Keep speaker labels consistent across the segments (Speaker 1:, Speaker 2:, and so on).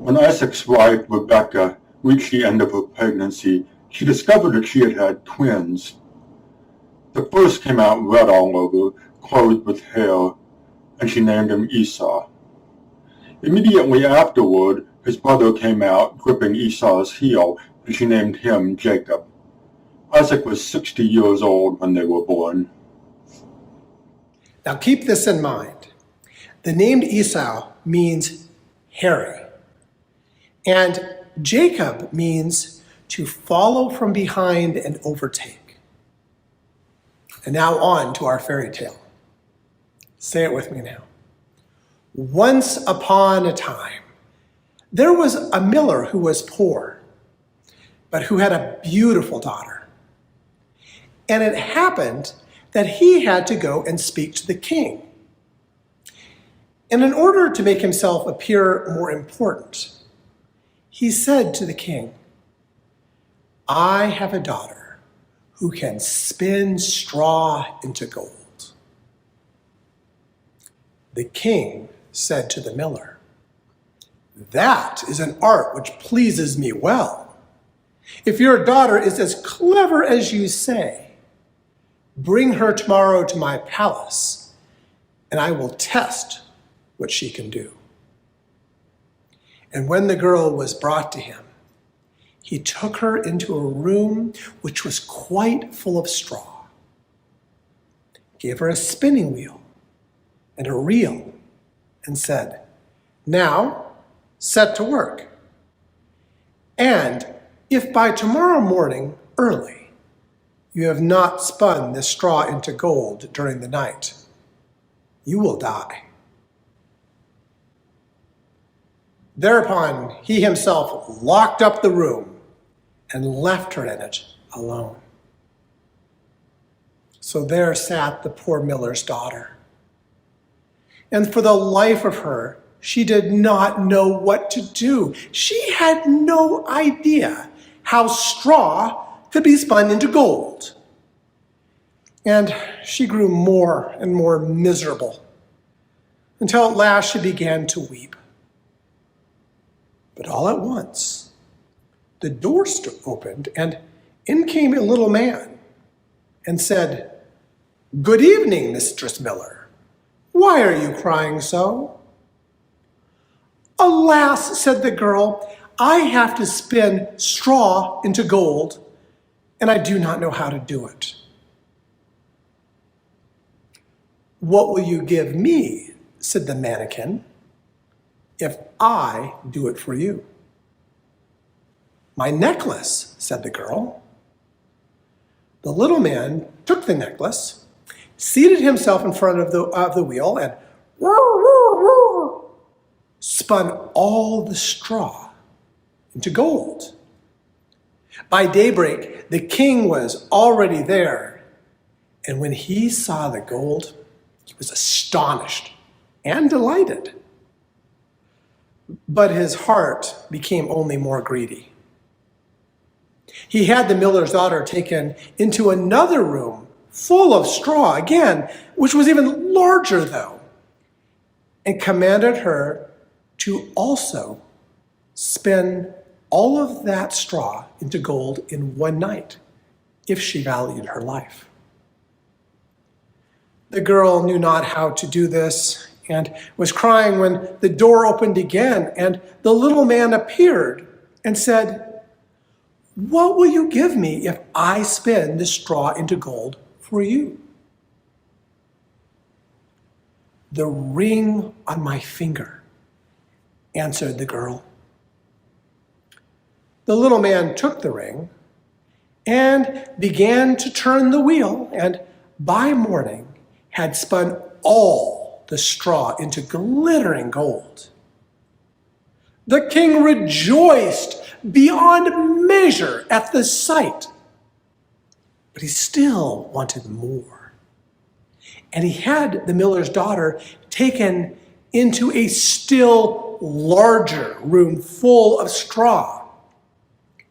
Speaker 1: When Isaac's wife, Rebekah, reached the end of her pregnancy, she discovered that she had had twins. The first came out red all over, clothed with hair, and she named him Esau. Immediately afterward, his brother came out, gripping Esau's heel, and she named him Jacob. Isaac was 60 years old when they were born.
Speaker 2: Now keep this in mind. The name Esau means hairy, and Jacob means to follow from behind and overtake. And now on to our fairy tale. Say it with me now. Once upon a time, there was a miller who was poor, but who had a beautiful daughter. And it happened that he had to go and speak to the king. And in order to make himself appear more important, he said to the king, "I have a daughter who can spin straw into gold." The king said to the miller, "That is an art which pleases me well. If your daughter is as clever as you say, bring her tomorrow to my palace, and I will test what she can do." And when the girl was brought to him, he took her into a room which was quite full of straw, gave her a spinning wheel and a reel, and said, "Now, set to work. And if by tomorrow morning early you have not spun this straw into gold during the night, you will die." Thereupon he himself locked up the room and left her in it alone. So there sat the poor miller's daughter. And for the life of her, she did not know what to do. She had no idea how straw could be spun into gold. And she grew more and more miserable until at last she began to weep. But all at once, the door opened, and in came a little man and said, "Good evening, Mistress Miller. Why are you crying so?" "Alas," said the girl, "I have to spin straw into gold, and I do not know how to do it." "What will you give me," said the mannequin, "if I do it for you?" "My necklace," said the girl. The little man took the necklace, seated himself in front of the wheel, and spun all the straw into gold. By daybreak, the king was already there, and when he saw the gold, he was astonished and delighted. But his heart became only more greedy. He had the miller's daughter taken into another room full of straw again, which was even larger though, and commanded her to also spin all of that straw into gold in one night, if she valued her life. The girl knew not how to do this and was crying when the door opened again, and the little man appeared and said, "What will you give me if I spin this straw into gold for you?" "The ring on my finger," answered the girl. The little man took the ring and began to turn the wheel, and by morning had spun all the straw into glittering gold. The king rejoiced beyond measure at the sight, but he still wanted more. And he had the miller's daughter taken into a still larger room full of straw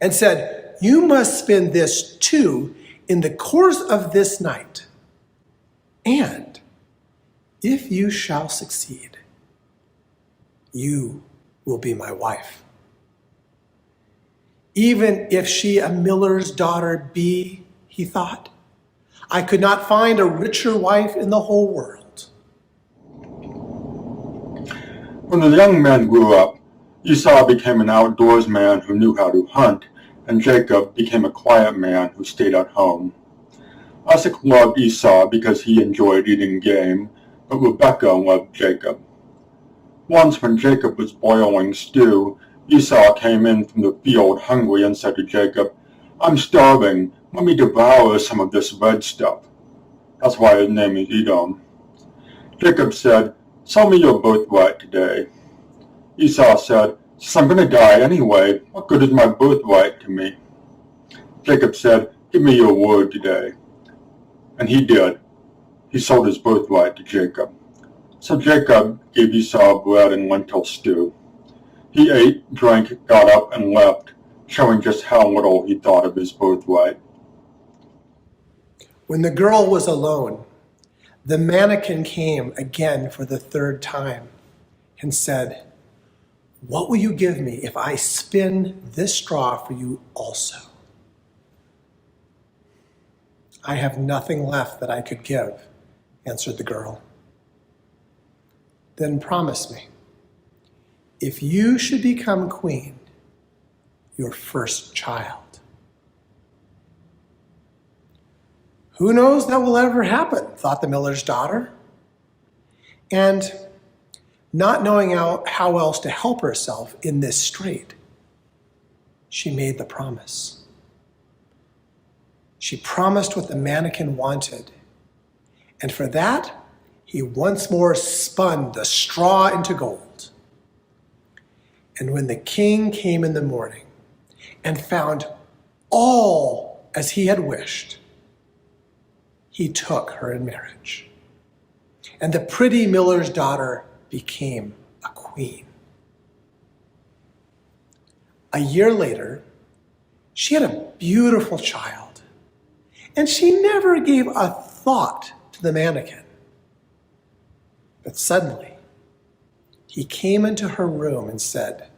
Speaker 2: and said, "You must spin this too in the course of this night. And if you shall succeed, you will be my wife. Even if she a miller's daughter be, he thought, I could not find a richer wife in the whole world.
Speaker 1: When the young man grew up, Esau became an outdoors man who knew how to hunt, and Jacob became a quiet man who stayed at home. Isaac loved Esau because he enjoyed eating game, but Rebekah loved Jacob. Once when Jacob was boiling stew, Esau came in from the field hungry and said to Jacob, I'm starving. Let me devour some of this red stuff. That's why his name is Edom. Jacob said, sell me your birthright today. Esau said, since I'm going to die anyway, what good is my birthright to me? Jacob said, give me your word today. And he did. He sold his birthright to Jacob. So Jacob gave Esau bread and lentil stew. He ate, drank, got up, and left, showing just how little he thought of his birthright.
Speaker 2: When the girl was alone, the mannequin came again for the third time and said, what will you give me if I spin this straw for you also? I have nothing left that I could give, answered the girl. Then promise me, if you should become queen, your first child. Who knows that will ever happen, thought the miller's daughter. And not knowing how else to help herself in this strait, she made the promise. She promised what the mannequin wanted, and for that, he once more spun the straw into gold. And when the king came in the morning and found all as he had wished, he took her in marriage. And the pretty miller's daughter became a queen. A year later, she had a beautiful child, and she never gave a thought to the mannequin. But suddenly, he came into her room and said,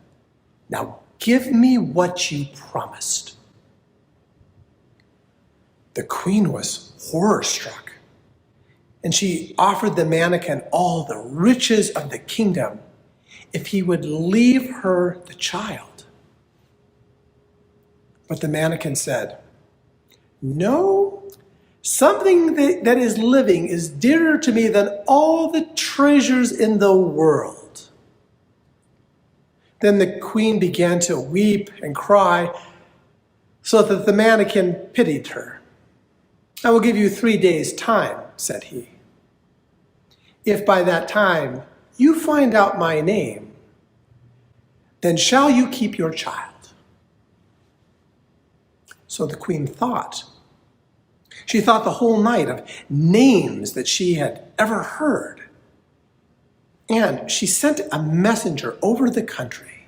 Speaker 2: now give me what you promised. The queen was horror-struck, and she offered the mannequin all the riches of the kingdom if he would leave her the child. But the mannequin said, no, something that is living is dearer to me than all the treasures in the world. Then the queen began to weep and cry, so that the mannequin pitied her. I will give you 3 days' time, said he. If by that time you find out my name, then shall you keep your child. So the queen thought. She thought the whole night of names that she had ever heard. And she sent a messenger over the country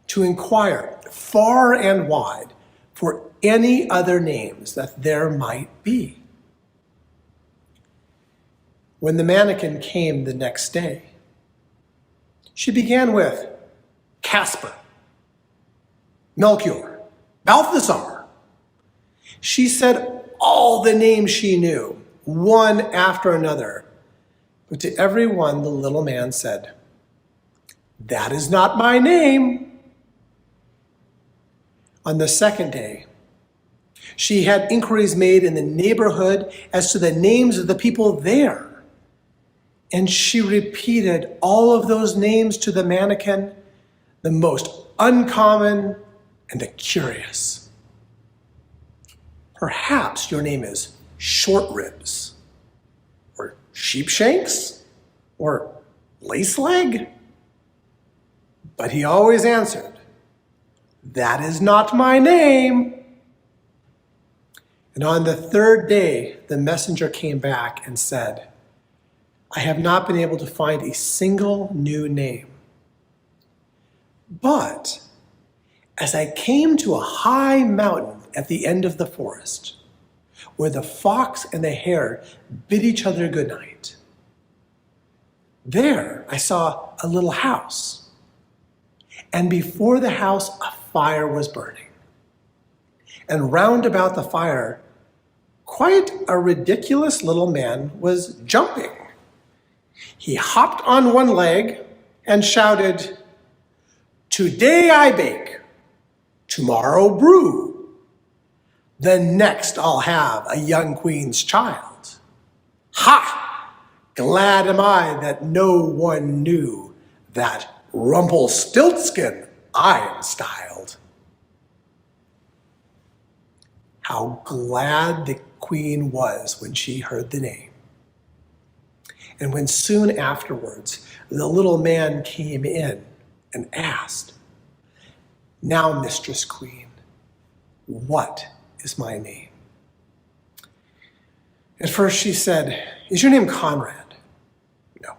Speaker 2: to inquire far and wide for any other names that there might be. When the mannequin came the next day, she began with Casper, Melchior, Balthasar. She said all the names she knew, one after another. But to every one the little man said, that is not my name. On the second day, she had inquiries made in the neighborhood as to the names of the people there. And she repeated all of those names to the mannequin, the most uncommon and the curious. Perhaps your name is Short Ribs, or Sheepshanks, or Lace Leg. But he always answered, that is not my name. And on the third day, the messenger came back and said, I have not been able to find a single new name. But as I came to a high mountain at the end of the forest, where the fox and the hare bid each other good night, there I saw a little house. And before the house, a fire was burning. And round about the fire, quite a ridiculous little man was jumping. He hopped on one leg and shouted, "Today I bake, tomorrow brew. The next I'll have a young queen's child. Ha! Glad am I that no one knew that Rumplestiltskin I am styled." How glad the queen was when she heard the name. And when soon afterwards the little man came in and asked, "Now, Mistress Queen, what is my name?" At first she said, "Is your name Conrad?" "No."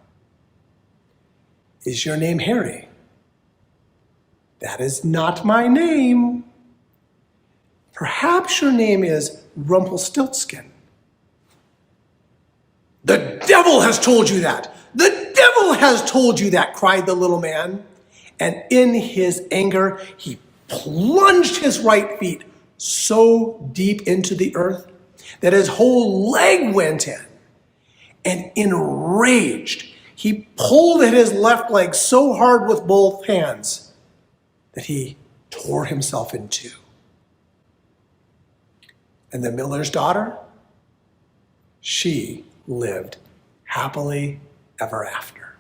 Speaker 2: "Is your name Harry?" "That is not my name." "Perhaps your name is Rumplestiltskin." "The devil has told you that! The devil has told you that!" cried the little man. And in his anger, he plunged his right feet so deep into the earth that his whole leg went in. And enraged, he pulled at his left leg so hard with both hands that he tore himself in two. And the miller's daughter, she lived happily ever after.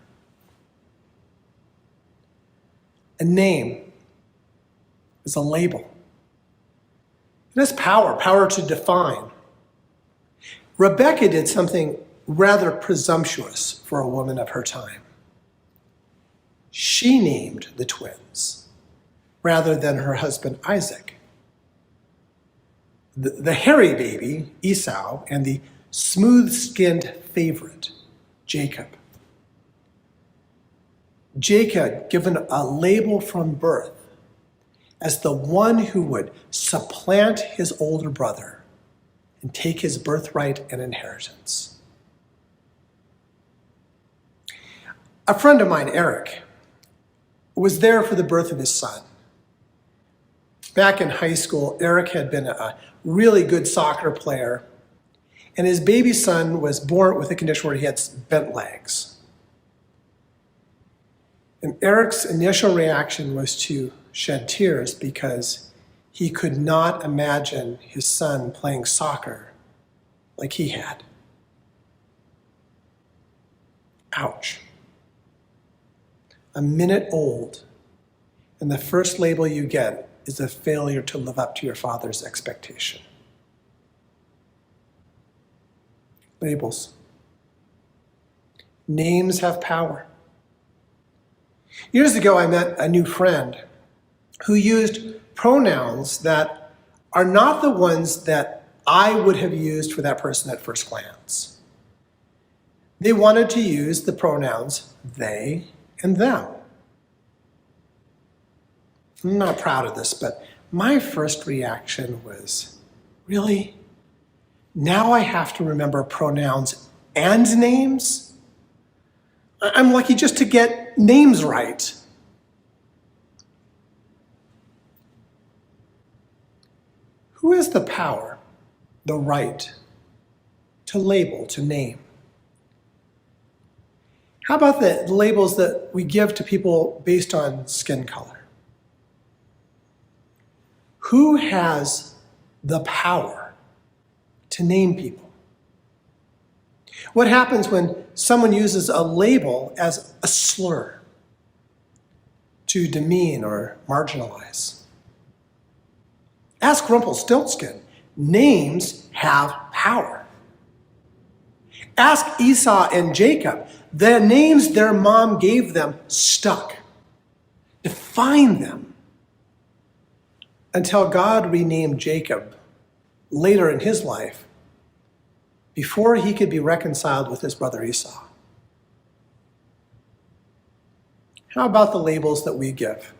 Speaker 2: A name is a label. It has power to define. Rebecca did something rather presumptuous for a woman of her time. She named the twins rather than her husband Isaac. The hairy baby, Esau, and the smooth-skinned favorite, Jacob. Jacob, given a label from birth as the one who would supplant his older brother and take his birthright and inheritance. A friend of mine, Eric, was there for the birth of his son. Back in high school, Eric had been a really good soccer player, and his baby son was born with a condition where he had bent legs. And Eric's initial reaction was to shed tears because he could not imagine his son playing soccer like he had. Ouch. A minute old, and the first label you get is a failure to live up to your father's expectation. Labels. Names have power. Years ago, I met a new friend who used pronouns that are not the ones that I would have used for that person at first glance. They wanted to use the pronouns they and them. I'm not proud of this, but my first reaction was, really? Now I have to remember pronouns and names? I'm lucky just to get names right. Who has the power, the right, to label, to name? How about the labels that we give to people based on skin color? Who has the power to name people? What happens when someone uses a label as a slur to demean or marginalize? Ask Rumplestiltskin. Names have power. Ask Esau and Jacob. The names their mom gave them stuck, defined them, until God renamed Jacob later in his life, before he could be reconciled with his brother Esau. How about the labels that we give?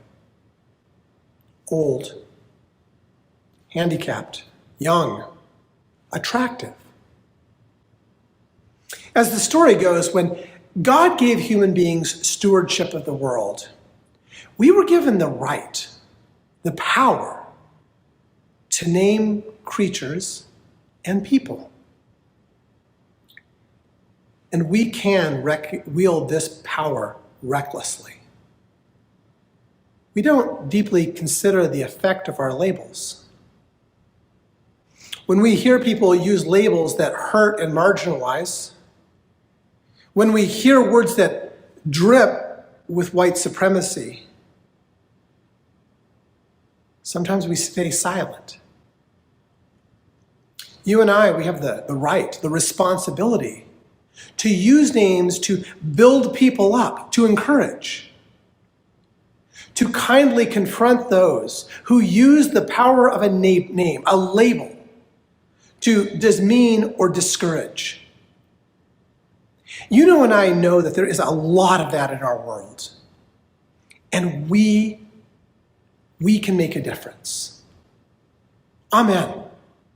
Speaker 2: Old, handicapped, young, attractive. As the story goes, when God gave human beings stewardship of the world, We were given the right, the power to name creatures and people. And we can wield this power recklessly. We don't deeply consider the effect of our labels. When we hear people use labels that hurt and marginalize, when we hear words that drip with white supremacy, sometimes we stay silent. You and I, we have the right, the responsibility to use names to build people up, to encourage, to kindly confront those who use the power of a name, a label, to demean or discourage. You know and I know that there is a lot of that in our world. And we can make a difference. Amen.